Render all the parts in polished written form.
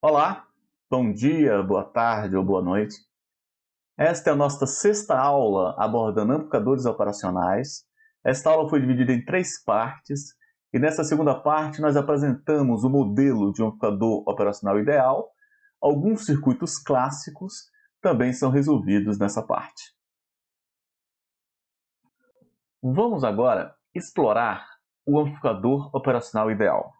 Olá, bom dia, boa tarde ou boa noite. Esta é a nossa sexta aula abordando amplificadores operacionais. Esta aula foi dividida em três partes e nessa segunda parte nós apresentamos o modelo de um amplificador operacional ideal. Alguns circuitos clássicos também são resolvidos nessa parte. Vamos agora explorar o amplificador operacional ideal.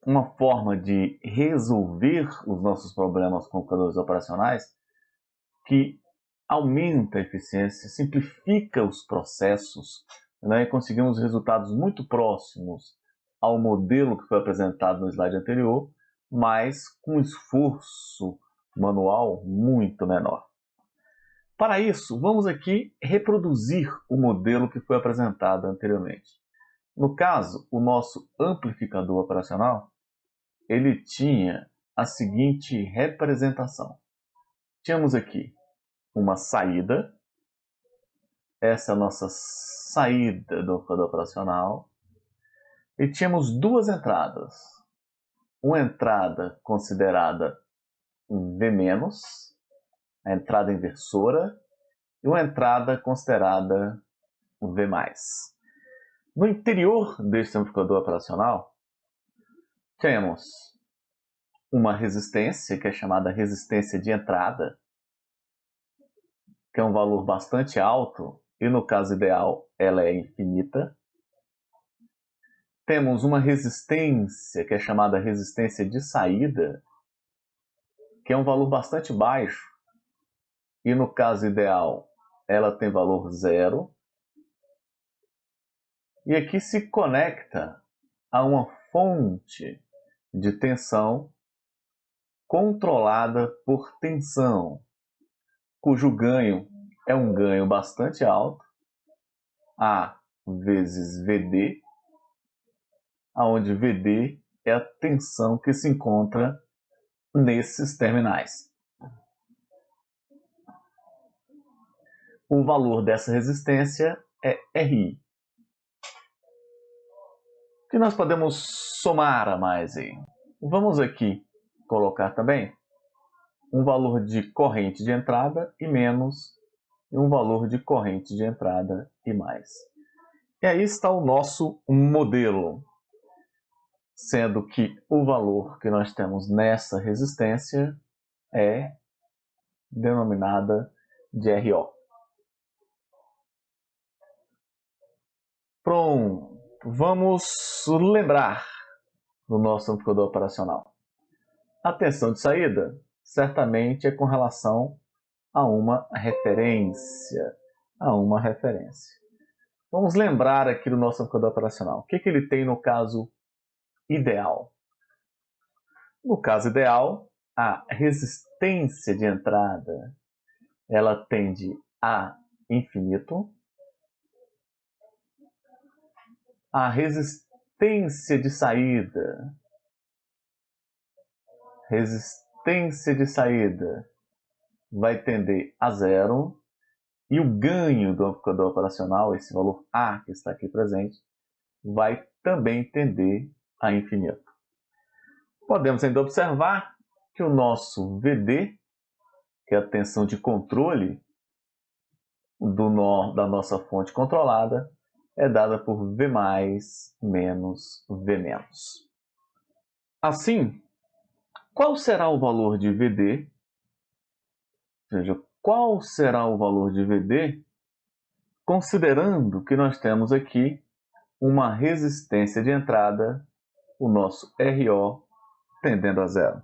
Uma forma de resolver os nossos problemas com computadores operacionais que aumenta a eficiência, simplifica os processos, né, e conseguimos resultados muito próximos ao modelo que foi apresentado no slide anterior, mas com esforço manual muito menor. Para isso, vamos aqui reproduzir o modelo que foi apresentado anteriormente. No caso, o nosso amplificador operacional, ele tinha a seguinte representação. Tínhamos aqui uma saída, essa é a nossa saída do amplificador operacional, e tínhamos duas entradas. Uma entrada considerada V-, a entrada inversora, e uma entrada considerada V+. No interior deste amplificador operacional, temos uma resistência, que é chamada resistência de entrada, que é um valor bastante alto, e no caso ideal ela é infinita. Temos uma resistência, que é chamada resistência de saída, que é um valor bastante baixo, e no caso ideal ela tem valor zero. E aqui se conecta a uma fonte de tensão controlada por tensão, cujo ganho é um ganho bastante alto, A vezes VD, onde VD é a tensão que se encontra nesses terminais. O valor dessa resistência é RI. O que nós podemos somar a mais aí? Vamos aqui colocar também um valor de corrente de entrada e menos, e um valor de corrente de entrada e mais. E aí está o nosso modelo, sendo que o valor que nós temos nessa resistência é denominada de RO. Pronto, vamos lembrar do nosso amplificador operacional. A tensão de saída certamente é com relação a uma referência. Vamos lembrar aqui do nosso amplificador operacional. O que ele tem no caso ideal? No caso ideal, a resistência de entrada ela tende a infinito. A resistência de saída vai tender a zero. E o ganho do amplificador operacional, esse valor A que está aqui presente, vai também tender a infinito. Podemos ainda observar que o nosso VD, que é a tensão de controle da nossa fonte controlada, é dada por V+, menos V-. Assim, qual será o valor de VD? Ou seja, qual será o valor de VD, considerando que nós temos aqui uma resistência de entrada, o nosso RO, tendendo a zero.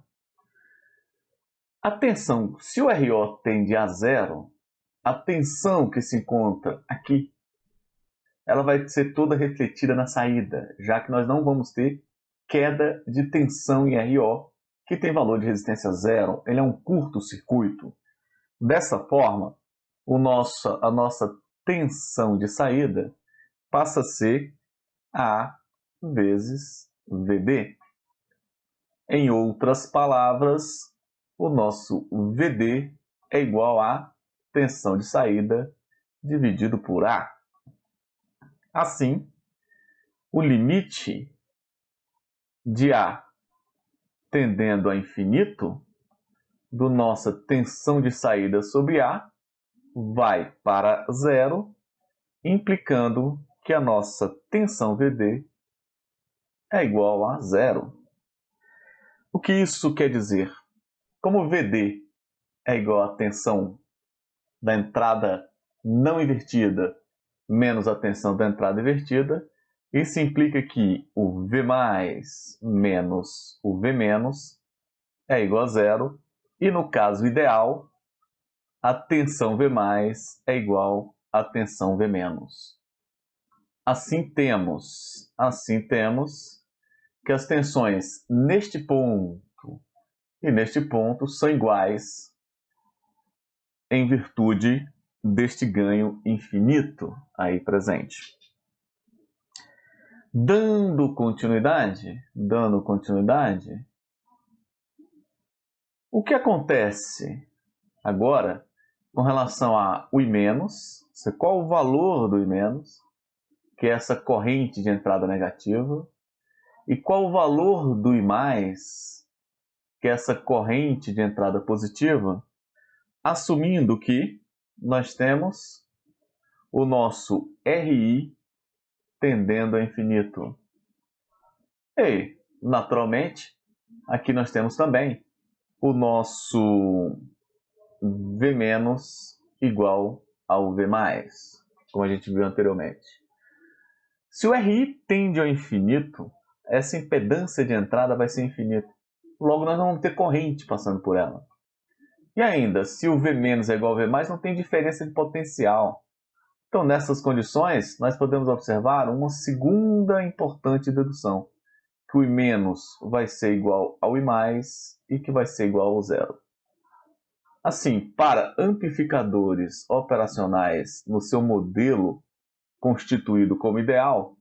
Atenção, se o RO tende a zero, a tensão que se encontra aqui, ela vai ser toda refletida na saída, já que nós não vamos ter queda de tensão em RO, que tem valor de resistência zero, ele é um curto-circuito. Dessa forma, a nossa tensão de saída passa a ser A vezes VD. Em outras palavras, o nosso VD é igual a tensão de saída dividido por A. Assim, o limite de A tendendo a infinito, do nossa tensão de saída sobre A vai para zero, implicando que a nossa tensão VD é igual a zero. O que isso quer dizer? Como VD é igual à tensão da entrada não invertida menos a tensão da entrada invertida, isso implica que o V menos o V é igual a zero, e no caso ideal, a tensão V é igual à tensão V menos. Assim temos que as tensões neste ponto e neste ponto são iguais em virtude deste ganho infinito aí presente. Dando continuidade, o que acontece agora com relação a U menos, qual o valor do I menos, que é essa corrente de entrada negativa, e qual o valor do I mais, que é essa corrente de entrada positiva, assumindo que nós temos o nosso RI tendendo a infinito. E, naturalmente, aqui nós temos também o nosso V menos igual ao V mais, como a gente viu anteriormente. Se o RI tende ao infinito, essa impedância de entrada vai ser infinita. Logo, nós não vamos ter corrente passando por ela. E ainda, se o V menos é igual ao V mais, não tem diferença de potencial. Então, nessas condições, nós podemos observar uma segunda importante dedução, que o I menos vai ser igual ao I mais e que vai ser igual ao zero. Assim, para amplificadores operacionais no seu modelo constituído como ideal,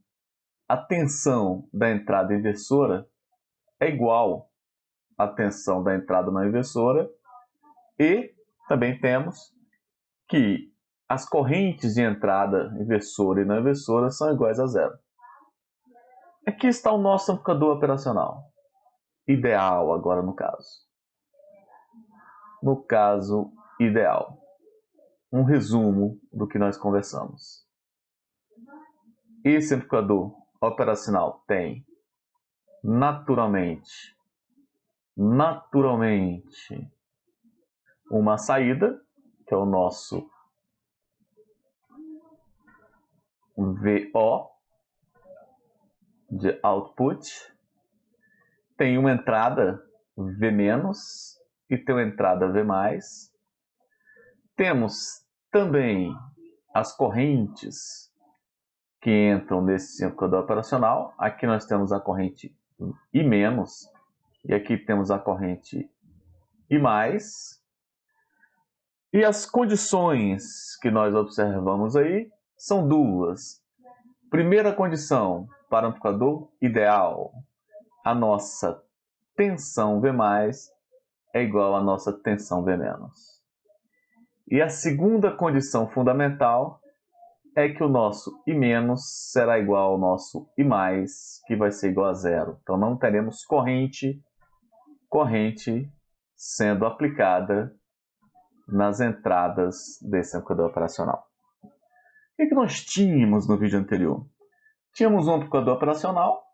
a tensão da entrada inversora é igual à tensão da entrada não inversora, e também temos que as correntes de entrada inversora e não inversora são iguais a zero. Aqui está o nosso amplificador operacional. Ideal agora no caso. No caso ideal. Um resumo do que nós conversamos. Esse amplificador operacional tem naturalmente uma saída, que é o nosso VO de output, tem uma entrada V menos e tem uma entrada V mais. Temos também as correntes que entram nesse amplificador operacional. Aqui nós temos a corrente I menos e aqui temos a corrente I mais. E as condições que nós observamos aí são duas. Primeira condição para o amplificador ideal, a nossa tensão V mais é igual à nossa tensão V menos. E a segunda condição fundamental é que o nosso I menos será igual ao nosso I mais, que vai ser igual a zero. Então não teremos corrente sendo aplicada nas entradas desse amplificador operacional. O que nós tínhamos no vídeo anterior? Tínhamos um amplificador operacional,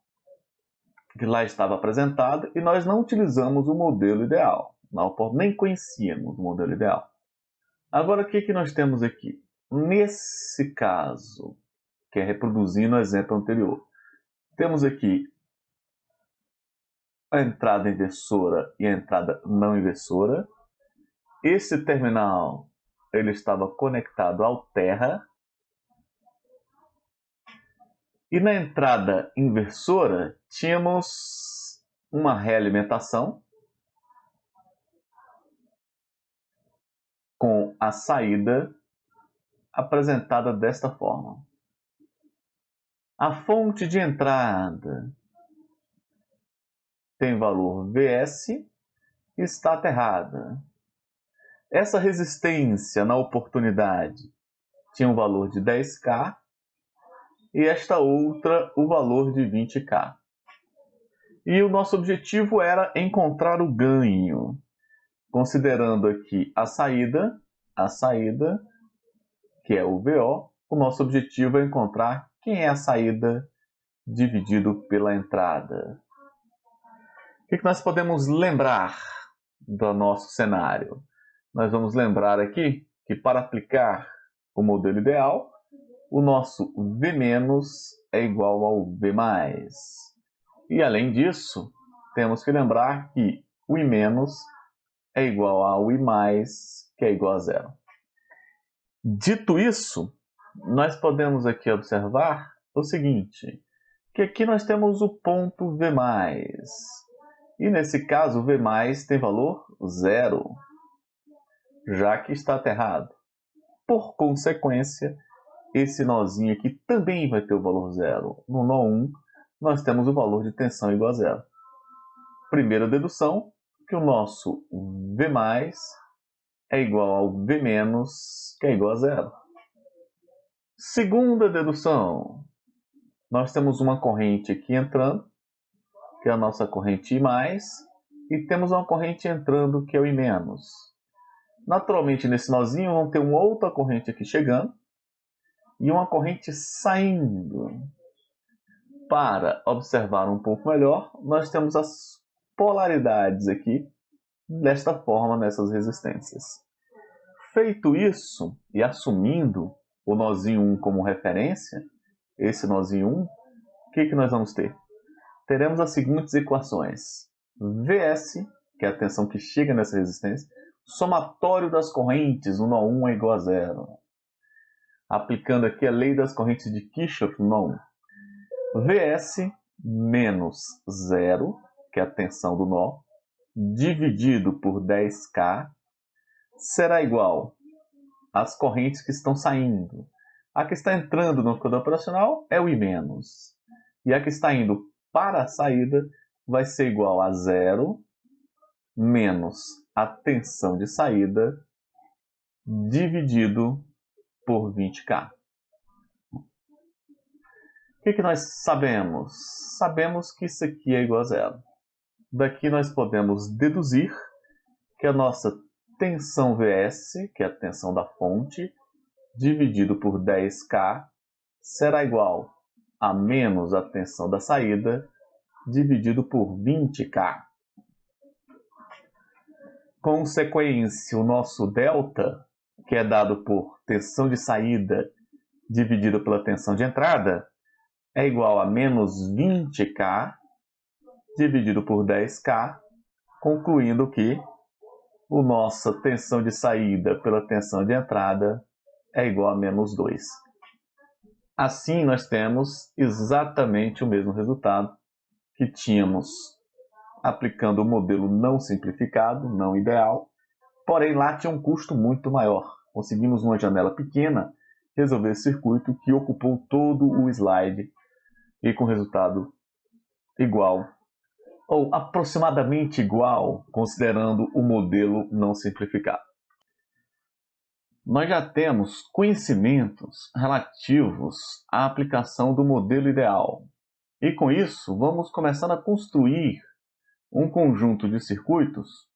que lá estava apresentado, e nós não utilizamos o modelo ideal. Nem conhecíamos o modelo ideal. Agora, o que nós temos aqui? Nesse caso, que é reproduzindo o exemplo anterior, temos aqui a entrada inversora e a entrada não inversora. Esse terminal ele estava conectado ao terra. E na entrada inversora, tínhamos uma realimentação com a saída apresentada desta forma. A fonte de entrada tem valor Vs e está aterrada. Essa resistência na oportunidade tinha um valor de 10K e esta outra o valor de 20K. E o nosso objetivo era encontrar o ganho, considerando aqui a saída, que é o VO, o nosso objetivo é encontrar quem é a saída dividido pela entrada. O que nós podemos lembrar do nosso cenário? Nós vamos lembrar aqui que para aplicar o modelo ideal, o nosso V- é igual ao V+. E além disso, temos que lembrar que o I- é igual ao I+, que é igual a zero. Dito isso, nós podemos aqui observar o seguinte, que aqui nós temos o ponto V+. E nesse caso, o V+ tem valor zero, já que está aterrado. Por consequência, esse nozinho aqui também vai ter o valor zero. No nó 1, nós temos o valor de tensão igual a zero. Primeira dedução, que o nosso V+ é igual ao V-, que é igual a zero. Segunda dedução, nós temos uma corrente aqui entrando, que é a nossa corrente I+, e temos uma corrente entrando, que é o I-. Naturalmente, nesse nozinho, vamos ter uma outra corrente aqui chegando e uma corrente saindo. Para observar um pouco melhor, nós temos as polaridades aqui, desta forma, nessas resistências. Feito isso, e assumindo o nozinho 1 como referência, esse nozinho 1, o que nós vamos ter? Teremos as seguintes equações. Vs, que é a tensão que chega nessa resistência, somatório das correntes no nó 1 é igual a zero. Aplicando aqui a lei das correntes de Kirchhoff no nó 1. Vs menos zero, que é a tensão do nó, dividido por 10K, será igual às correntes que estão saindo. A que está entrando no amplificador operacional é o I-, e a que está indo para a saída vai ser igual a zero menos a tensão de saída dividido por 20K. O que nós sabemos? Sabemos que isso aqui é igual a zero. Daqui nós podemos deduzir que a nossa tensão Vs, que é a tensão da fonte, dividido por 10K, será igual a menos a tensão da saída, dividido por 20K. Consequência, o nosso delta, que é dado por tensão de saída dividido pela tensão de entrada, é igual a menos 20K dividido por 10K, concluindo que a nossa tensão de saída pela tensão de entrada é igual a menos 2. Assim, nós temos exatamente o mesmo resultado que tínhamos aplicando o modelo não simplificado, não ideal, porém lá tinha um custo muito maior. Conseguimos, numa janela pequena, resolver esse circuito que ocupou todo o slide e com resultado igual, ou aproximadamente igual, considerando o modelo não simplificado. Nós já temos conhecimentos relativos à aplicação do modelo ideal. E com isso, vamos começar a construir um conjunto de circuitos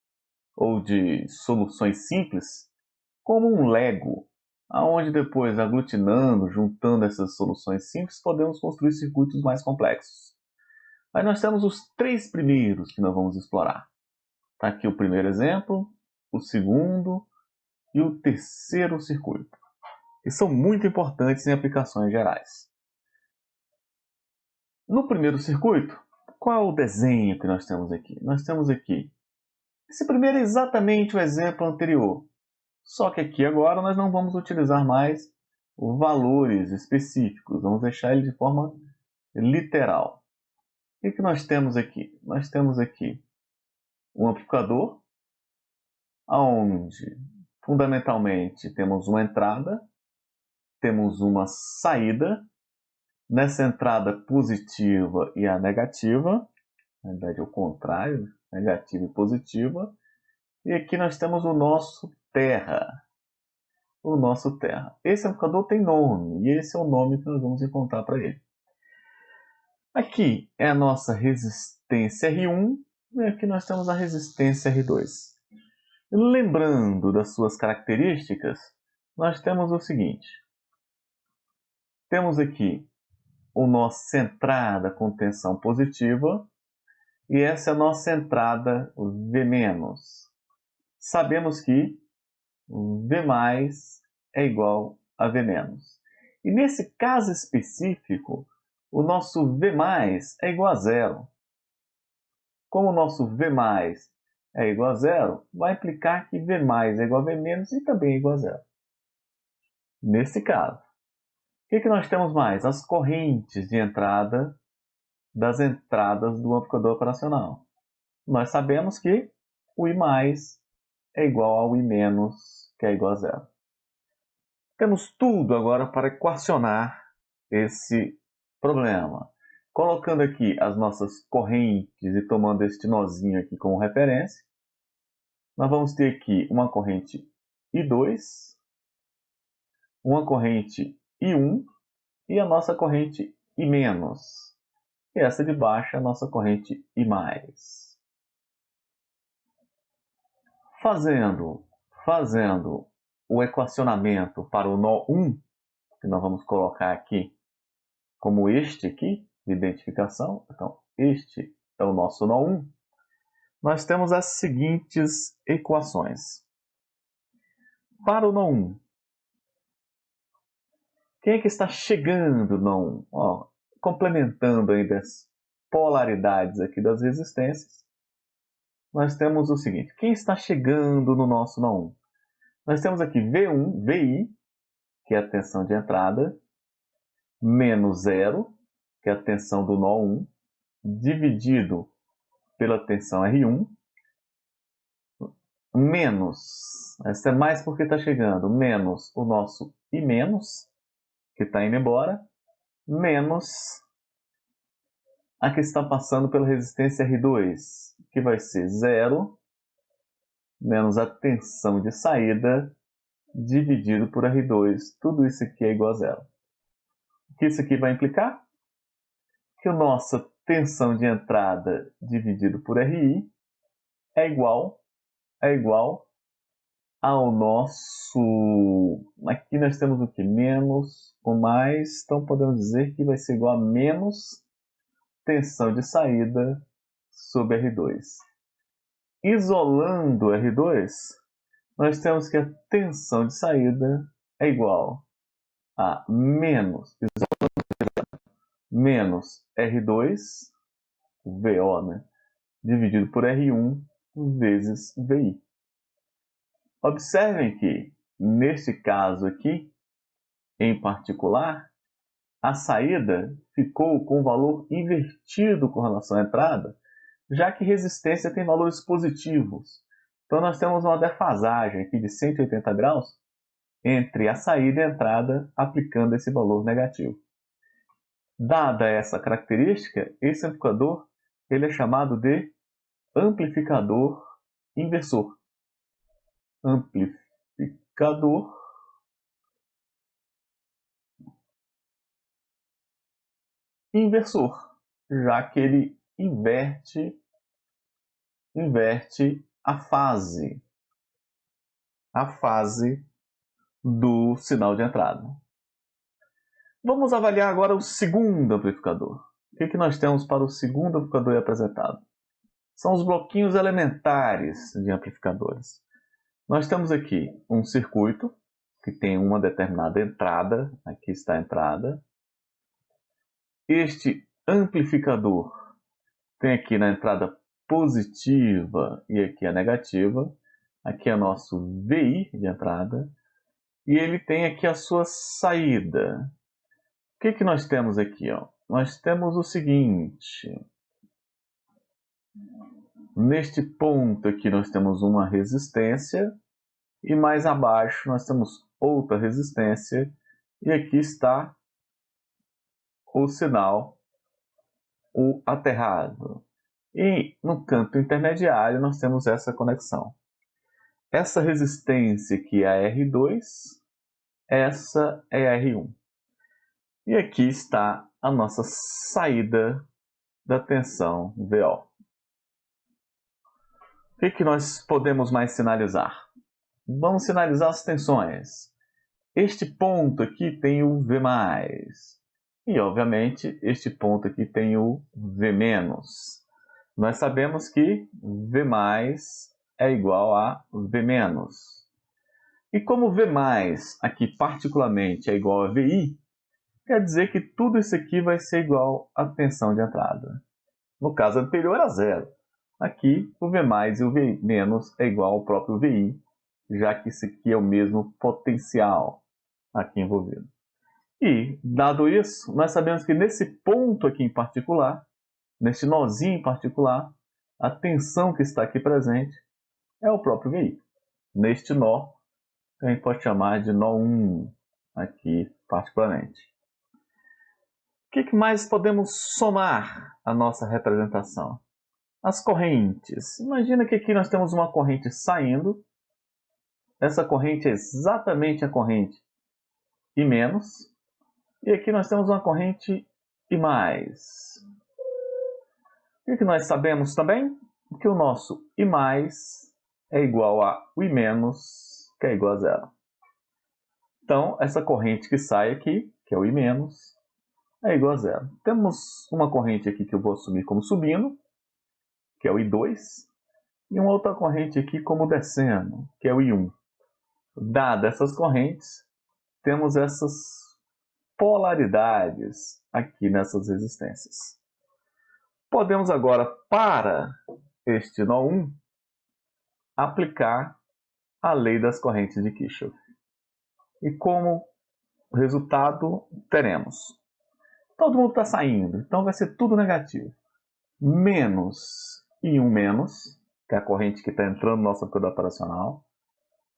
ou de soluções simples, como um Lego, aonde depois, aglutinando, juntando essas soluções simples, podemos construir circuitos mais complexos. Aí nós temos os 3 primeiros que nós vamos explorar. Está aqui o primeiro exemplo, o segundo e o terceiro circuito, que são muito importantes em aplicações gerais. No primeiro circuito, qual é o desenho que nós temos aqui? Nós temos aqui, esse primeiro é exatamente o exemplo anterior, só que aqui agora nós não vamos utilizar mais valores específicos, vamos deixar ele de forma literal. O que nós temos aqui? Nós temos aqui um amplificador, onde fundamentalmente temos uma entrada, temos uma saída, nessa entrada positiva e a negativa, na verdade é o contrário, negativa e positiva, e aqui nós temos o nosso terra. Esse amplificador tem nome, e esse é o nome que nós vamos encontrar para ele. Aqui é a nossa resistência resistência R1 e aqui nós temos a resistência R2. Lembrando das suas características, nós temos o seguinte. Temos aqui a nossa entrada com tensão positiva e essa é a nossa entrada V-. Sabemos que V+ é igual a V-. E nesse caso específico, o nosso V+ é igual a zero. Como o nosso V+ é igual a zero, vai implicar que V+ é igual a V- e também é igual a zero. Nesse caso, o que nós temos mais? As correntes de entrada das entradas do amplificador operacional. Nós sabemos que o I+ é igual ao I-, que é igual a zero. Temos tudo agora para equacionar esse problema. Colocando aqui as nossas correntes e tomando este nozinho aqui como referência, nós vamos ter aqui uma corrente I2, uma corrente I1 e a nossa corrente I-. E essa de baixo é a nossa corrente I+. Fazendo o equacionamento para o nó 1, que nós vamos colocar aqui como este aqui, de identificação. Então, este é o nosso nó 1. Nós temos as seguintes equações. Para o nó 1, quem é que está chegando no nó 1? Ó, complementando ainda as polaridades aqui das resistências, nós temos o seguinte. Quem está chegando no nosso nó 1? Nós temos aqui V1, VI, que é a tensão de entrada, menos 0, que é a tensão do nó 1, dividido pela tensão R1, menos, essa é mais porque está chegando, menos o nosso I-, que está indo embora, menos a que está passando pela resistência R2, que vai ser 0, menos a tensão de saída, dividido por R2. Tudo isso aqui é igual a zero. O que isso aqui vai implicar? Que a nossa tensão de entrada dividido por RI é igual ao nosso... Aqui nós temos o que? Menos ou mais. Então podemos dizer que vai ser igual a menos tensão de saída sobre R2. Isolando R2, nós temos que a tensão de saída é igual a menos R2, VO, né? Dividido por R1 vezes VI. Observem que, neste caso aqui, em particular, a saída ficou com o valor invertido com relação à entrada, já que resistência tem valores positivos. Então nós temos uma defasagem aqui de 180 graus entre a saída e a entrada, aplicando esse valor negativo. Dada essa característica, esse amplificador ele é chamado de amplificador inversor. Amplificador inversor, já que ele inverte a fase do sinal de entrada. Vamos avaliar agora o segundo amplificador. O que nós temos para o segundo amplificador apresentado? São os bloquinhos elementares de amplificadores. Nós temos aqui um circuito que tem uma determinada entrada. Aqui está a entrada. Este amplificador tem aqui na entrada positiva e aqui a negativa. Aqui é nosso VI de entrada. E ele tem aqui a sua saída. O que nós temos aqui? Ó? Nós temos o seguinte. Neste ponto aqui nós temos uma resistência. E mais abaixo nós temos outra resistência. E aqui está o sinal, o aterrado. E no canto intermediário nós temos essa conexão. Essa resistência aqui é a R2, essa é a R1. E aqui está a nossa saída da tensão VO. O que nós podemos mais sinalizar? Vamos sinalizar as tensões. Este ponto aqui tem o V+. E, obviamente, este ponto aqui tem o V-. Nós sabemos que V+ é igual a V-. E como V+, aqui particularmente, é igual a VI, quer dizer que tudo isso aqui vai ser igual à tensão de entrada. No caso anterior era zero. Aqui, o V+ e o V- é igual ao próprio VI, já que isso aqui é o mesmo potencial aqui envolvido. E, dado isso, nós sabemos que nesse ponto aqui em particular, neste nozinho em particular, a tensão que está aqui presente é o próprio VI. Neste nó, a gente pode chamar de nó 1, aqui particularmente. O que mais podemos somar à nossa representação? As correntes. Imagina que aqui nós temos uma corrente saindo. Essa corrente é exatamente a corrente I-. E aqui nós temos uma corrente I+. O que nós sabemos também? Que o nosso I+ é igual a o I-, que é igual a zero. Então, essa corrente que sai aqui, que é o I-, é igual a zero. Temos uma corrente aqui que eu vou assumir como subindo, que é o I2, e uma outra corrente aqui como descendo, que é o I1. Dadas essas correntes, temos essas polaridades aqui nessas resistências. Podemos agora, para este nó 1, aplicar a lei das correntes de Kirchhoff. E como resultado, teremos: todo mundo está saindo, então vai ser tudo negativo. Menos I1-, que é a corrente que está entrando no nosso amplificador operacional,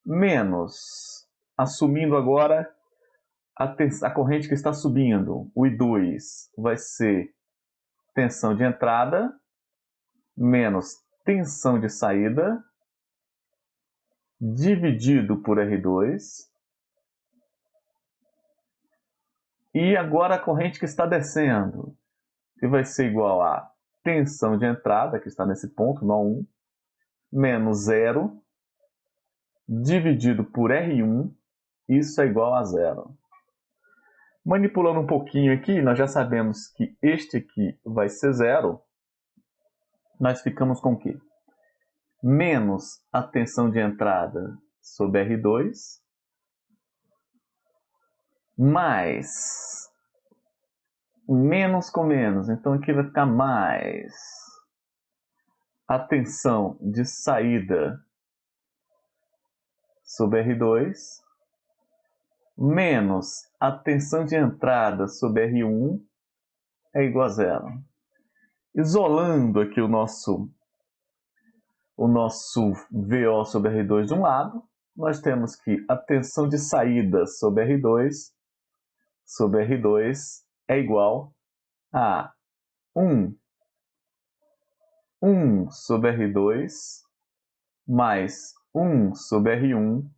menos, assumindo agora a corrente que está subindo, o I2 vai ser tensão de entrada, menos tensão de saída, dividido por R2. E agora a corrente que está descendo, que vai ser igual a tensão de entrada, que está nesse ponto, nó 1, menos 0, dividido por R1, isso é igual a zero. Manipulando um pouquinho aqui, nós já sabemos que este aqui vai ser zero. Nós ficamos com o quê? Menos a tensão de entrada sobre R2, mais menos com menos, então aqui vai ficar mais a tensão de saída sobre R2, menos a tensão de entrada sobre R1 é igual a zero. Isolando aqui o nosso VO sobre R2 de um lado, nós temos que a tensão de saída sobre R2 é igual a 1 sobre R2 mais 1 sobre R1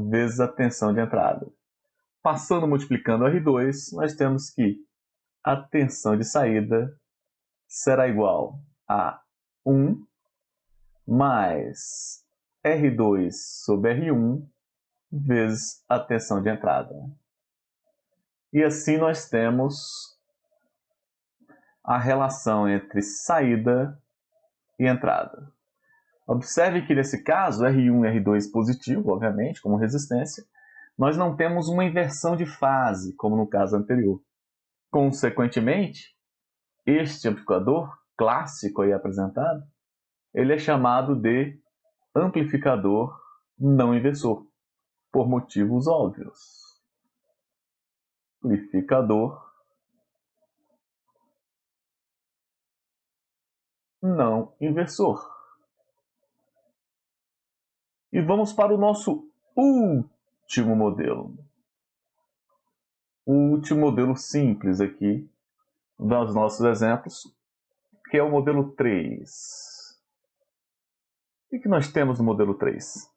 vezes a tensão de entrada. Passando multiplicando R2, nós temos que a tensão de saída será igual a 1 mais R2 sobre R1 vezes a tensão de entrada. E assim nós temos a relação entre saída e entrada. Observe que nesse caso, R1 e R2 positivo, obviamente, como resistência, nós não temos uma inversão de fase, como no caso anterior. Consequentemente, este amplificador clássico aí apresentado, ele é chamado de amplificador não inversor, por motivos óbvios. Amplificador não inversor. E vamos para o nosso último modelo. O último modelo simples aqui dos nossos exemplos, que é o modelo 3. O que nós temos no modelo 3?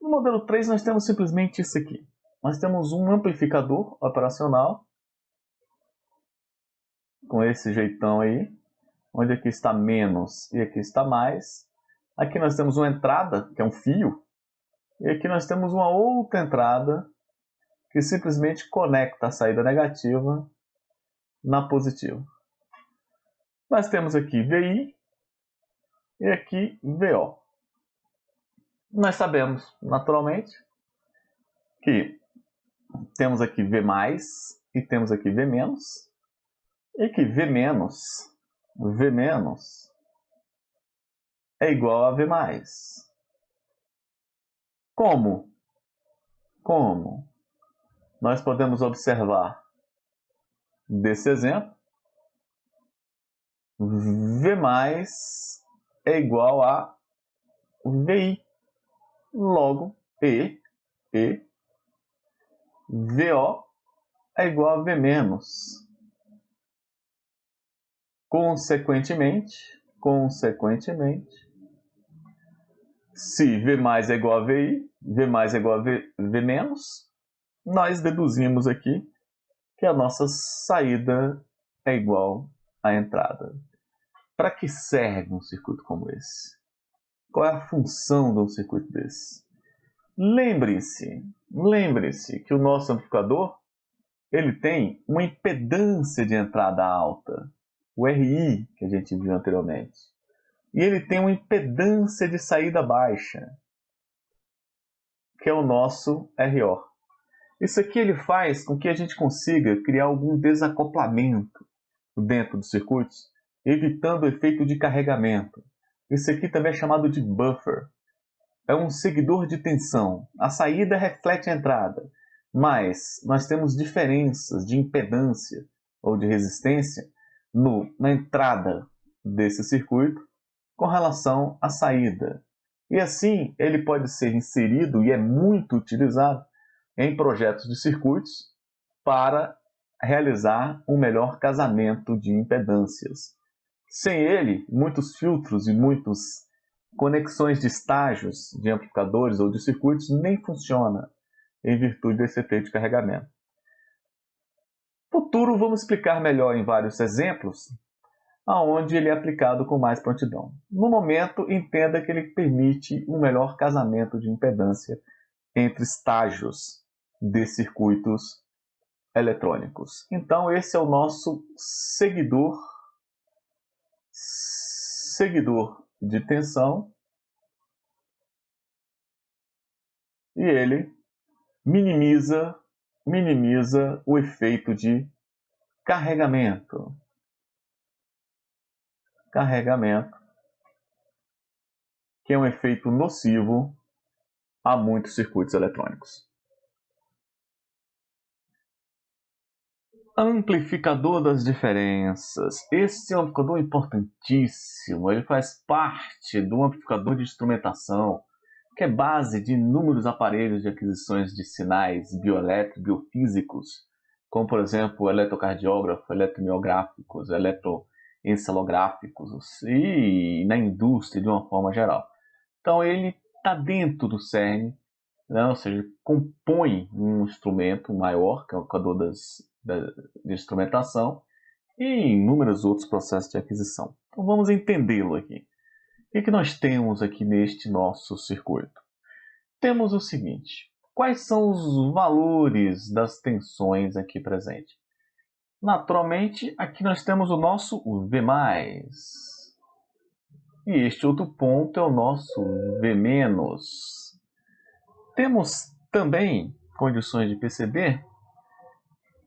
No modelo 3 nós temos simplesmente isso aqui. Nós temos um amplificador operacional, com esse jeitão aí, onde aqui está menos e aqui está mais. Aqui nós temos uma entrada, que é um fio, e aqui nós temos uma outra entrada que simplesmente conecta a saída negativa na positiva. Nós temos aqui VI e aqui VO. Nós sabemos, naturalmente, que temos aqui V+, e temos aqui V-, e que V- é igual a V+. Como? Como? Nós podemos observar desse exemplo, V+ é igual a VI. Logo, VO é igual a V-. Consequentemente, se V+ é igual a VI, V+ é igual a V-, nós deduzimos aqui que a nossa saída é igual à entrada. Para que serve um circuito como esse? Qual é a função de um circuito desse? Lembre-se que o nosso amplificador ele tem uma impedância de entrada alta, o RI, que a gente viu anteriormente. E ele tem uma impedância de saída baixa, que é o nosso RO. Isso aqui ele faz com que a gente consiga criar algum desacoplamento dentro dos circuitos, evitando o efeito de carregamento. Isso aqui também é chamado de buffer. É um seguidor de tensão. A saída reflete a entrada, mas nós temos diferenças de impedância ou de resistência na entrada desse circuito com relação à saída. E assim ele pode ser inserido e é muito utilizado em projetos de circuitos para realizar um melhor casamento de impedâncias. Sem ele, muitos filtros e muitas conexões de estágios de amplificadores ou de circuitos nem funcionam em virtude desse efeito de carregamento. No futuro, vamos explicar melhor em vários exemplos aonde ele é aplicado com mais prontidão. No momento, entenda que ele permite um melhor casamento de impedância entre estágios de circuitos eletrônicos. Então, esse é o nosso seguidor de tensão e ele minimiza o efeito de carregamento. Que é um efeito nocivo a muitos circuitos eletrônicos. Amplificador das diferenças. Esse é um amplificador importantíssimo. Ele faz parte do amplificador de instrumentação, que é base de inúmeros aparelhos de aquisições de sinais bioelétricos, biofísicos, como, por exemplo, eletrocardiógrafo, eletromiográficos, eletroencefalográficos e na indústria de uma forma geral. Então, ele está dentro do CERN, né? Ou seja, compõe um instrumento maior, que é o amplificador de instrumentação, e inúmeros outros processos de aquisição. Então, vamos entendê-lo aqui. O que nós temos aqui neste nosso circuito? Temos o seguinte: quais são os valores das tensões aqui presentes? Naturalmente, aqui nós temos o nosso V+. E este outro ponto é o nosso V-. Temos também condições de perceber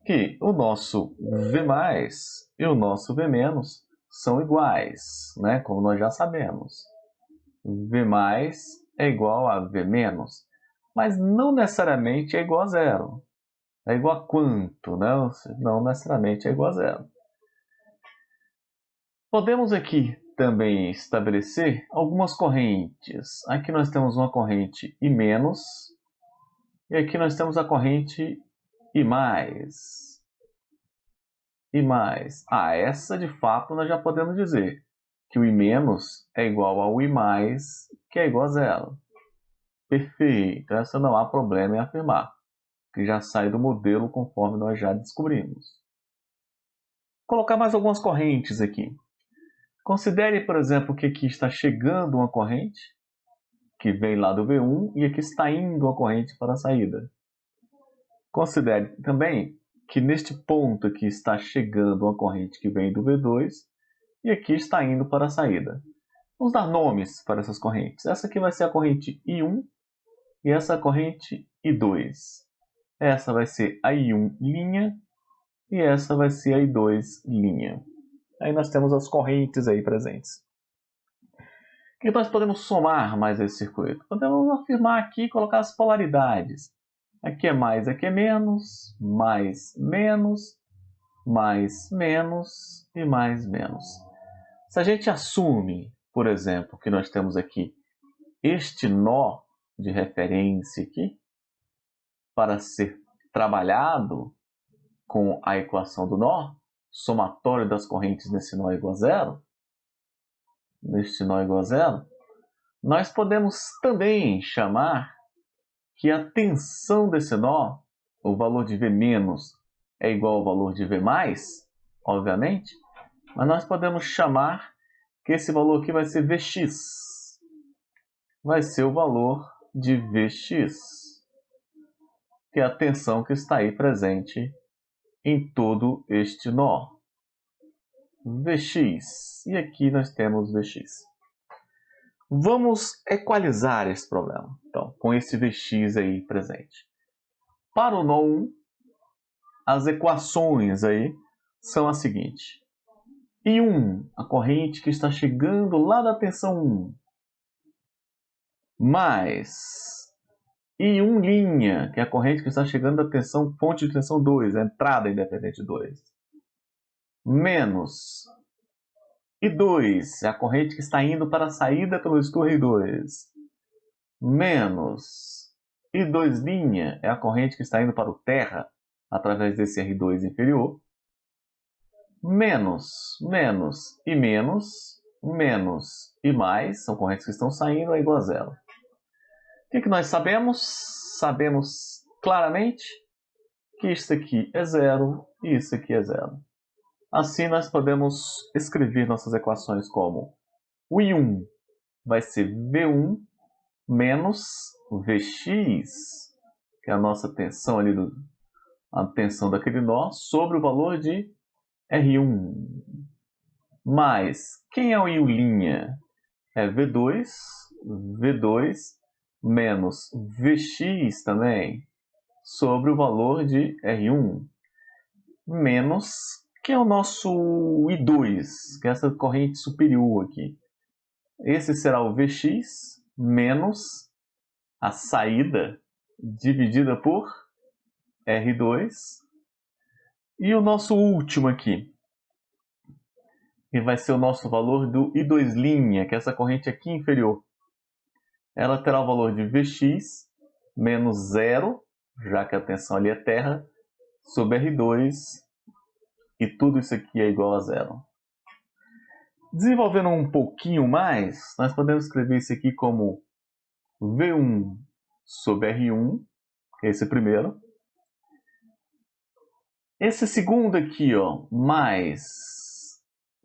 que o nosso V+ e o nosso V- são iguais, né? Como nós já sabemos. V+ é igual a V-, mas não necessariamente é igual a zero. É igual a quanto? Não necessariamente é igual a zero. Podemos aqui também estabelecer algumas correntes. Aqui nós temos uma corrente I-, e aqui nós temos a corrente I+. Essa de fato nós já podemos dizer que o I- é igual ao I+, que é igual a zero. Perfeito, essa não há problema em afirmar, que já sai do modelo conforme nós já descobrimos. Vou colocar mais algumas correntes aqui. Considere, por exemplo, que aqui está chegando uma corrente, que vem lá do V1, e aqui está indo uma corrente para a saída. Considere também que neste ponto aqui está chegando uma corrente que vem do V2, e aqui está indo para a saída. Vamos dar nomes para essas correntes. Essa aqui vai ser a corrente I1 e essa a corrente I2. Essa vai ser a I1 linha e essa vai ser a I2 linha. Aí nós temos as correntes aí presentes. O que nós podemos somar mais esse circuito? Podemos afirmar aqui e colocar as polaridades. Aqui é mais, aqui é menos, mais, menos, mais, menos e mais, menos. Se a gente assume, por exemplo, que nós temos aqui este nó de referência aqui, para ser trabalhado com a equação do nó, somatório das correntes nesse nó igual a zero, neste nó igual a zero, nós podemos também chamar que a tensão desse nó, o valor de V menos é igual ao valor de V mais, obviamente, mas nós podemos chamar que esse valor aqui vai ser Vx. Vai ser o valor de Vx, que é a tensão que está aí presente em todo este nó. Vx. E aqui nós temos Vx. Vamos equalizar esse problema, então, com esse Vx aí presente. Para o nó 1, as equações aí são as seguintes. I1, a corrente que está chegando lá da tensão 1, mais I1 linha, que é a corrente que está chegando da tensão, fonte de tensão 2, a entrada independente 2, menos I2, é a corrente que está indo para a saída pelo resistor R2, menos I2 linha, é a corrente que está indo para o terra através desse R2 inferior, menos, menos e menos, menos e mais, são correntes que estão saindo, é igual a zero. O que nós sabemos? Sabemos claramente que isso aqui é zero e isso aqui é zero. Assim, nós podemos escrever nossas equações como o I1 vai ser V1 menos Vx, que é a nossa tensão ali, a tensão daquele nó, sobre o valor de R1. Mais, quem é o I1'? É V2 menos Vx também, sobre o valor de R1, menos, que é o nosso I2, que é essa corrente superior aqui. Esse será o Vx menos a saída dividida por R2. E o nosso último aqui, que vai ser o nosso valor do I2', que é essa corrente aqui inferior. Ela terá o valor de Vx menos zero, já que a tensão ali é terra, sobre R2, e tudo isso aqui é igual a zero. Desenvolvendo um pouquinho mais, nós podemos escrever isso aqui como V1 sobre R1, que é esse primeiro. Esse segundo aqui, ó, mais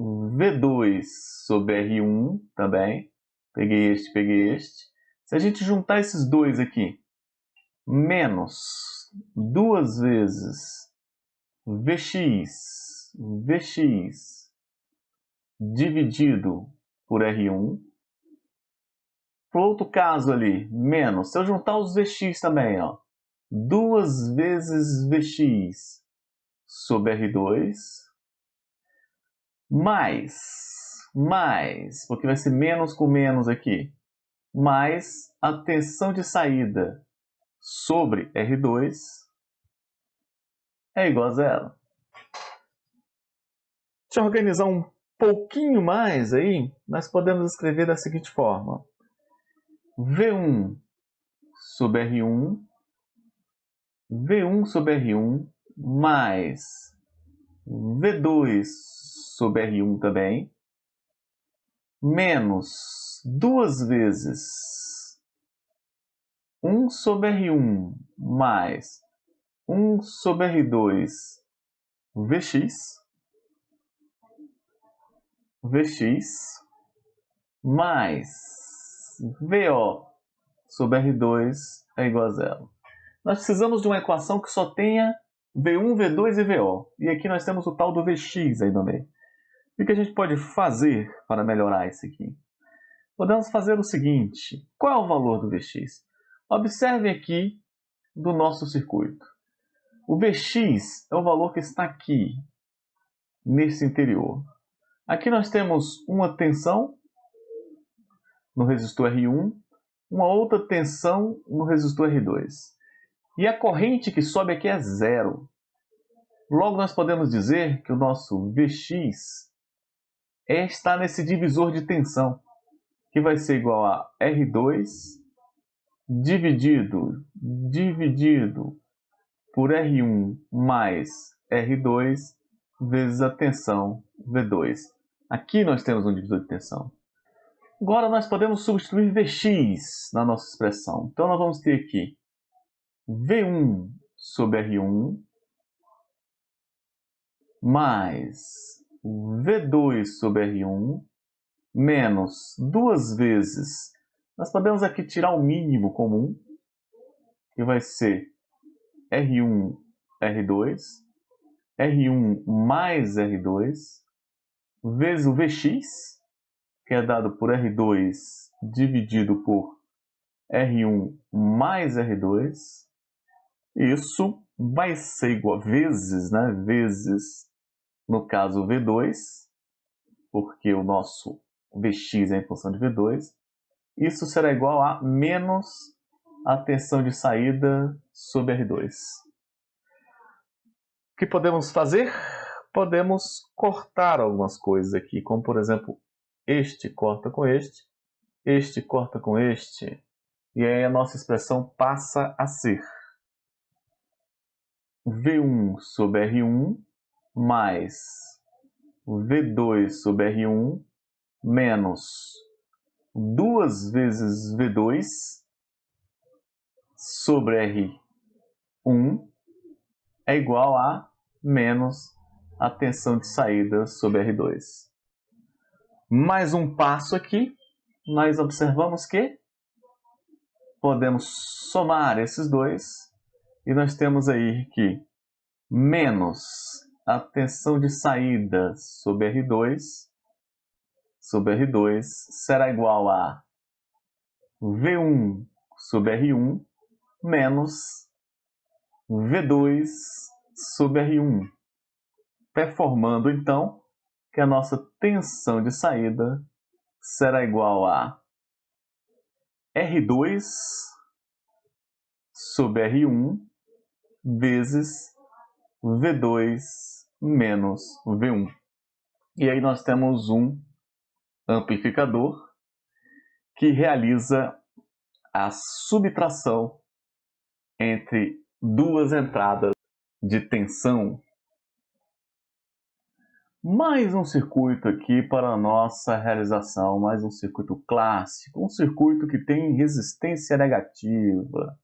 V2 sobre R1 também. Peguei este. Se a gente juntar esses dois aqui, menos duas vezes Vx dividido por R1. Para o outro caso ali, menos, se eu juntar os Vx também, ó, duas vezes Vx sobre R2, mais, porque vai ser menos com menos aqui, mais a tensão de saída sobre R2 é igual a zero. Deixa eu organizar um pouquinho mais aí, nós podemos escrever da seguinte forma. V1 sobre R1 mais V2 sobre R1 também, menos duas vezes 1 sobre R1 mais 1 sobre R2 Vx, Vx mais VO sobre R2 é igual a zero. Nós precisamos de uma equação que só tenha V1, V2 e VO. E aqui nós temos o tal do Vx aí no meio. O que a gente pode fazer para melhorar isso aqui? Podemos fazer o seguinte. Qual é o valor do Vx? Observe aqui do nosso circuito. O Vx é o valor que está aqui, nesse interior. Aqui nós temos uma tensão no resistor R1, uma outra tensão no resistor R2. E a corrente que sobe aqui é zero. Logo, nós podemos dizer que o nosso Vx está nesse divisor de tensão, que vai ser igual a R2 dividido por R1 mais R2 vezes a tensão V2. Aqui nós temos um divisor de tensão. Agora nós podemos substituir Vx na nossa expressão. Então nós vamos ter aqui V1 sobre R1 mais V2 sobre R1 menos duas vezes. Nós podemos aqui tirar o mínimo comum, que vai ser R1, R2, R1 mais R2, vezes o Vx, que é dado por R2 dividido por R1 mais R2. Isso vai ser igual a vezes, né? Vezes, no caso, V2, porque o nosso Vx é em função de V2. Isso será igual a menos a tensão de saída sobre R2. O que podemos fazer? Podemos cortar algumas coisas aqui, como por exemplo, este corta com este corta com este, e aí a nossa expressão passa a ser V1 sobre R1 mais V2 sobre R1 menos duas vezes V2 sobre R1 é igual a menos a tensão de saída sobre R2. Mais um passo aqui, nós observamos que podemos somar esses dois e nós temos aí que menos a tensão de saída sobre R2 será igual a V1 sobre R1 menos V2 sobre R1, performando então que a nossa tensão de saída será igual a R2 sobre R1 vezes V2 menos V1. E aí nós temos um amplificador que realiza a subtração entre duas entradas de tensão. Mais um circuito aqui para a nossa realização, mais um circuito clássico, um circuito que tem resistência negativa,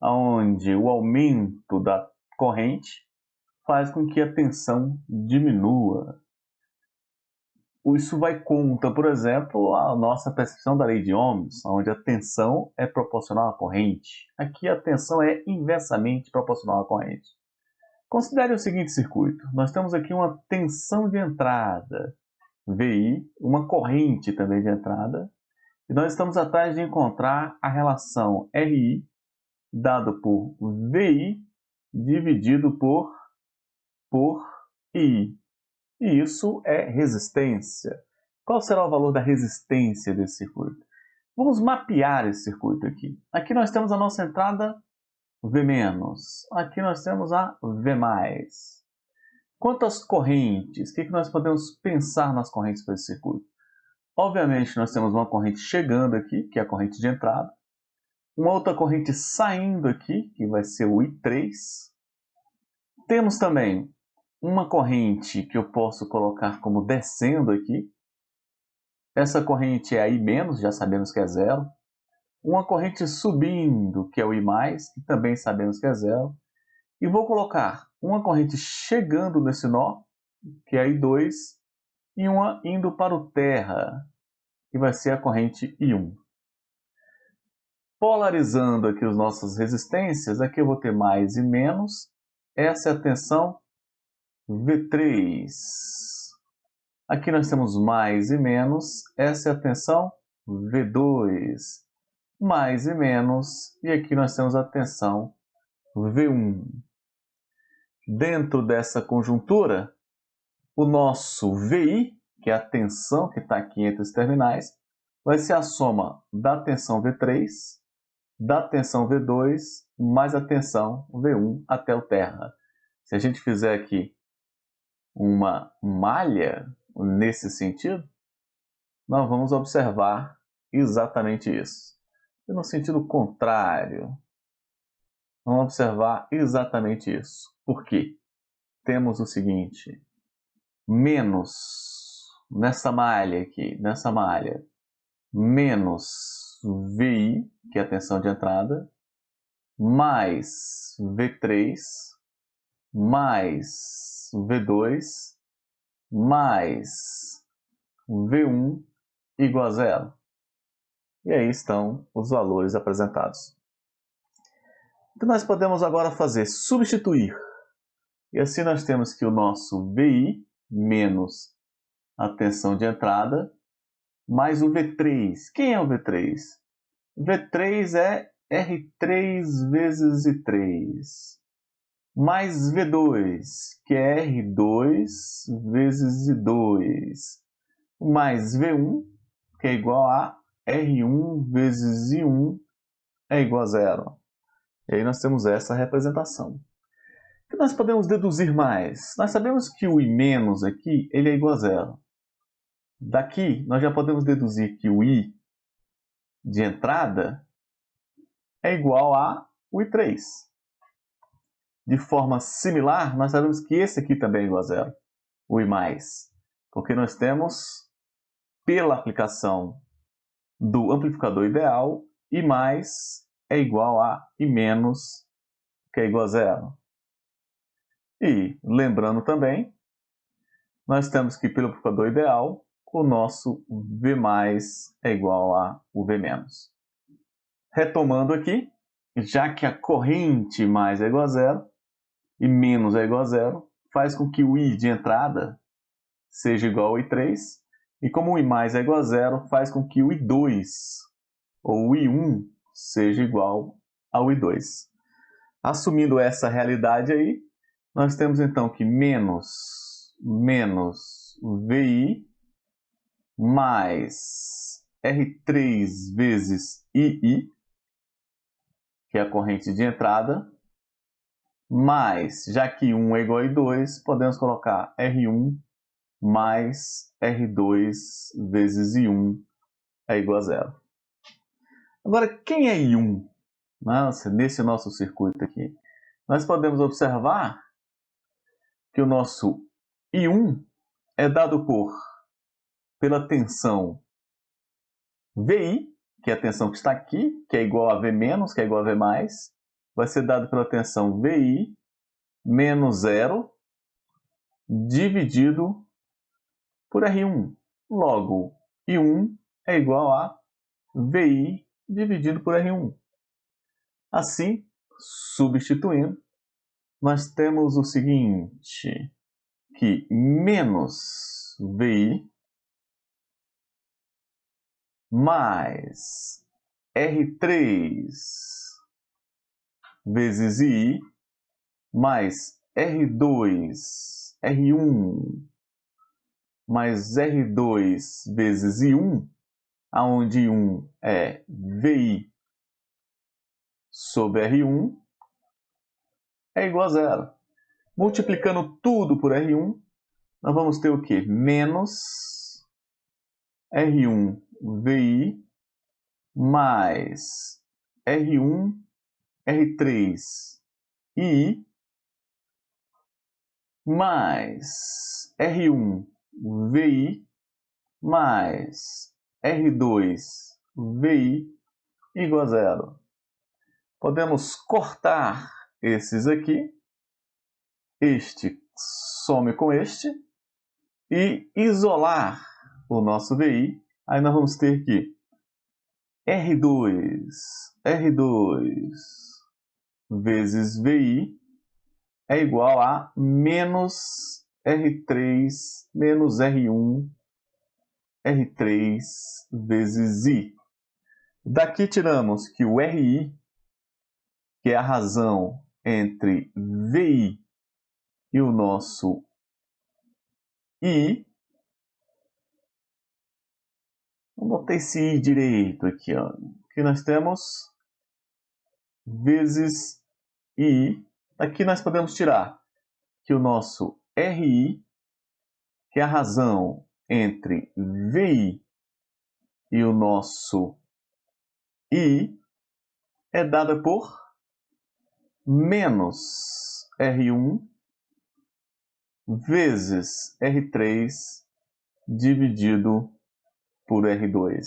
onde o aumento da corrente faz com que a tensão diminua. Isso vai contra, por exemplo, a nossa percepção da lei de Ohms, onde a tensão é proporcional à corrente. Aqui a tensão é inversamente proporcional à corrente. Considere o seguinte circuito. Nós temos aqui uma tensão de entrada, VI, uma corrente também de entrada, e nós estamos atrás de encontrar a relação RI dado por VI dividido por I. E isso é resistência. Qual será o valor da resistência desse circuito? Vamos mapear esse circuito aqui. Aqui nós temos a nossa entrada V-. Aqui nós temos a V+. Quanto às correntes, o que nós podemos pensar nas correntes para esse circuito? Obviamente nós temos uma corrente chegando aqui, que é a corrente de entrada. Uma outra corrente saindo aqui, que vai ser o I3. Temos também uma corrente que eu posso colocar como descendo aqui. Essa corrente é a I-, já sabemos que é zero. Uma corrente subindo, que é o I+, que também sabemos que é zero. E vou colocar uma corrente chegando nesse nó, que é a I2, e uma indo para o terra, que vai ser a corrente I1. Polarizando aqui as nossas resistências, aqui eu vou ter mais e menos. Essa é a tensão V3. Aqui nós temos mais e menos. Essa é a tensão V2. Mais e menos. E aqui nós temos a tensão V1. Dentro dessa conjuntura, o nosso VI, que é a tensão que está aqui entre os terminais, vai ser a soma da tensão V3, da tensão V2, mais a tensão V1 até o terra. Se a gente fizer aqui uma malha nesse sentido, nós vamos observar exatamente isso. E no sentido contrário, vamos observar exatamente isso. Por quê? Temos o seguinte, menos, nessa malha aqui, nessa malha, menos VI, que é a tensão de entrada, mais V3, mais V2, mais V1 igual a zero. E aí estão os valores apresentados. Então nós podemos agora fazer substituir. E assim nós temos que o nosso VI menos a tensão de entrada mais o V3. Quem é o V3? V3 é R3 vezes I3 mais V2, que é R2 vezes I2 mais V1, que é igual a R1 vezes I1 é igual a zero. E aí nós temos essa representação. O que nós podemos deduzir mais? Nós sabemos que o I- aqui ele é igual a zero. Daqui, nós já podemos deduzir que o I de entrada é igual a o I3. De forma similar, nós sabemos que esse aqui também é igual a zero, o I+, porque nós temos, pela aplicação do amplificador ideal, I+ é igual a I-, que é igual a zero. E, lembrando também, nós temos que, pelo amplificador ideal, o nosso V+ é igual a o V-. Retomando aqui, já que a corrente mais é igual a zero e menos é igual a zero, faz com que o I de entrada seja igual ao I3, e como o I+ é igual a zero, faz com que o I2 ou o I1 seja igual ao I2. Assumindo essa realidade aí, nós temos então que menos VI mais R3 vezes II, que é a corrente de entrada, mais, já que 1 é igual a I2, podemos colocar R1 mais R2 vezes I1 é igual a zero. Agora, quem é I1? Nesse nosso circuito aqui, nós podemos observar que o nosso I1 é dado pela tensão VI, que é a tensão que está aqui, que é igual a V-, que é igual a V+, vai ser dado pela tensão VI menos zero dividido por R1. Logo, I1 é igual a VI dividido por R1. Assim, substituindo, nós temos o seguinte, que menos VI mais R3 vezes I mais R2, R1 mais R2 vezes I1, onde I1 é VI sobre R1, é igual a zero. Multiplicando tudo por R1, nós vamos ter o quê? Menos R1 VI mais R1 R3 II mais R1 VI mais R2 VI igual a zero. Podemos cortar esses aqui. Este some com este. e isolar o nosso VI, aí nós vamos ter que R2 vezes VI é igual a menos R3 menos R1 R3 vezes I. Daqui tiramos que o RI, que é a razão entre VI e o nosso I, vamos botar esse I direito aqui, ó, que nós temos vezes I. Aqui nós podemos tirar que o nosso RI, que é a razão entre VI e o nosso I, é dada por menos R1 vezes R3 dividido por R2.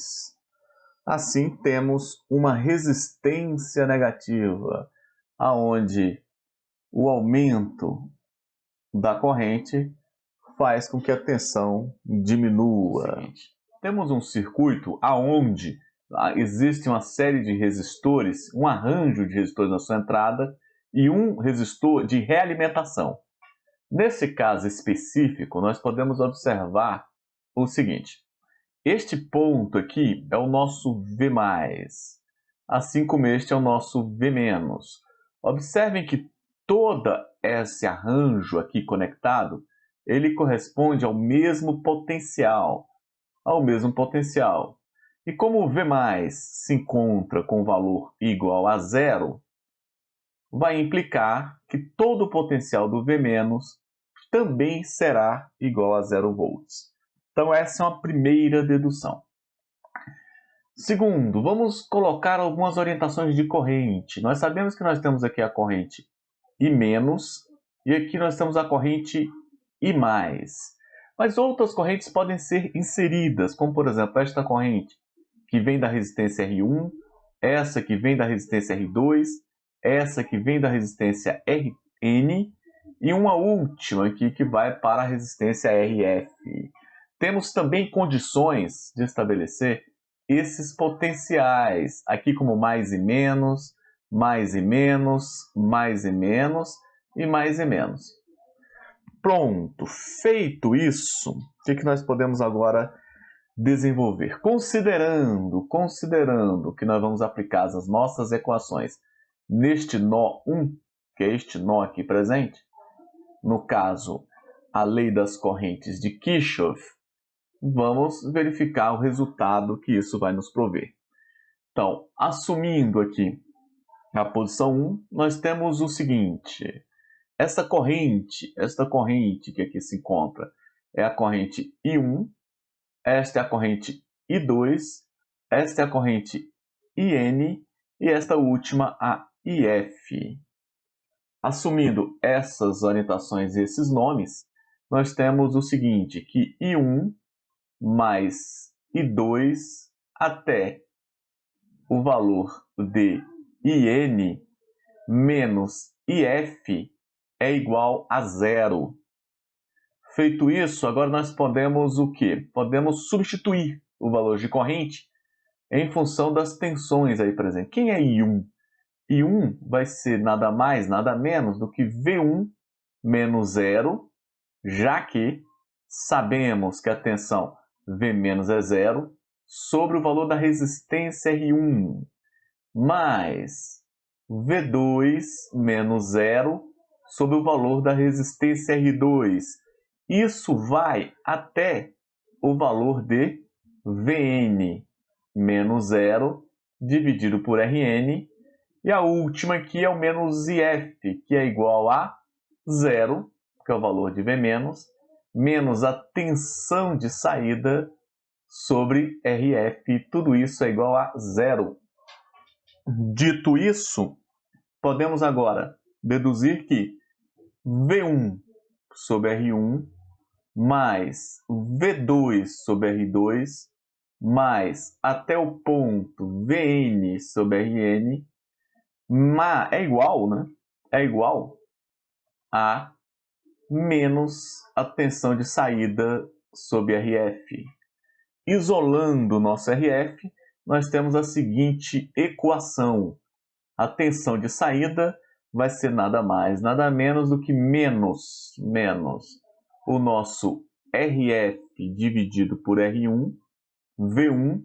Assim, temos uma resistência negativa, aonde o aumento da corrente faz com que a tensão diminua. Temos um circuito aonde existe uma série de resistores, um arranjo de resistores na sua entrada e um resistor de realimentação. Nesse caso específico, nós podemos observar o seguinte. Este ponto aqui é o nosso V+, assim como este é o nosso V-. Observem que todo esse arranjo aqui conectado, ele corresponde ao mesmo potencial. E como o V+ se encontra com valor igual a zero, vai implicar que todo o potencial do V- também será igual a 0 volts. Então, essa é uma primeira dedução. Segundo, vamos colocar algumas orientações de corrente. Nós sabemos que nós temos aqui a corrente I-, e aqui nós temos a corrente I+. Mas outras correntes podem ser inseridas, como por exemplo esta corrente que vem da resistência R1, essa que vem da resistência R2, essa que vem da resistência Rn e uma última aqui que vai para a resistência Rf. Temos também condições de estabelecer esses potenciais, aqui como mais e menos, mais e menos, mais e menos e mais e menos. Pronto, feito isso, o que nós podemos agora desenvolver? Considerando que nós vamos aplicar as nossas equações neste nó 1, que é este nó aqui presente, no caso, a lei das correntes de Kirchhoff, vamos verificar o resultado que isso vai nos prover. Então, assumindo aqui a posição 1, nós temos o seguinte. Esta corrente que aqui se encontra é a corrente I1, esta é a corrente I2, esta é a corrente IN e esta última a IF. Assumindo essas orientações e esses nomes, nós temos o seguinte, que I1 mais I2 até o valor de IN menos IF é igual a zero. Feito isso, agora nós podemos o quê? Podemos substituir o valor de corrente em função das tensões aí presentes. Quem é I1? I1 vai ser nada mais, nada menos do que V1 menos zero, já que sabemos que a tensão V- é zero, sobre o valor da resistência R1, mais V2 menos zero, sobre o valor da resistência R2. Isso vai até o valor de Vn menos zero, dividido por Rn, e a última aqui é o menos IF, que é igual a zero, que é o valor de V-, menos a tensão de saída sobre Rf, tudo isso é igual a zero. Dito isso, podemos agora deduzir que V1 sobre R1 mais V2 sobre R2 mais até o ponto Vn sobre Rn é igual, né? É igual a menos a tensão de saída sobre RF. Isolando o nosso RF, nós temos a seguinte equação. A tensão de saída vai ser nada mais, nada menos do que menos o nosso RF dividido por R1, V1,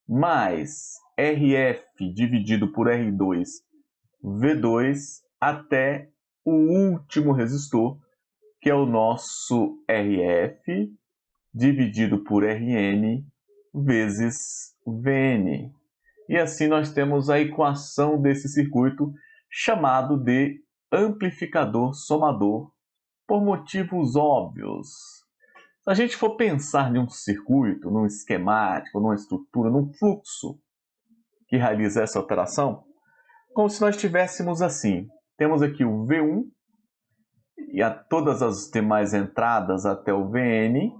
mais RF dividido por R2, V2, até o último resistor, que é o nosso RF dividido por Rn vezes Vn. E assim nós temos a equação desse circuito chamado de amplificador somador, por motivos óbvios. Se a gente for pensar em um circuito, num esquemático, numa estrutura, num fluxo que realiza essa operação, como se nós tivéssemos assim, temos aqui o V1 e todas as demais entradas até o Vn,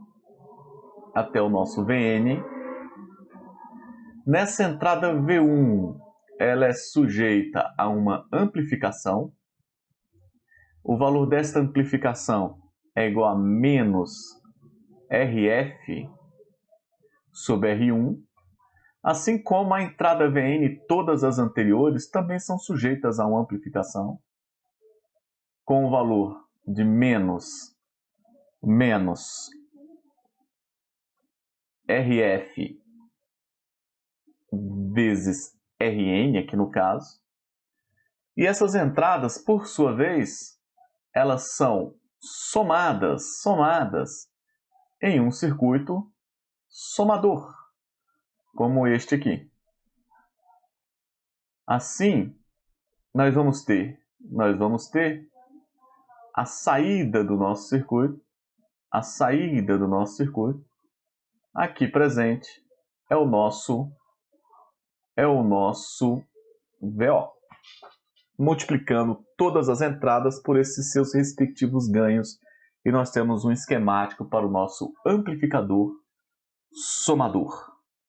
até o nosso Vn. Nessa entrada V1, ela é sujeita a uma amplificação. O valor desta amplificação é igual a menos Rf sobre R1, assim como a entrada Vn e todas as anteriores também são sujeitas a uma amplificação, com o valor de menos Rf vezes Rn, aqui no caso. E essas entradas, por sua vez, elas são somadas em um circuito somador, como este aqui. Assim, nós vamos ter a saída do nosso circuito, aqui presente, é o nosso VO, multiplicando todas as entradas por esses seus respectivos ganhos, e nós temos um esquemático para o nosso amplificador somador.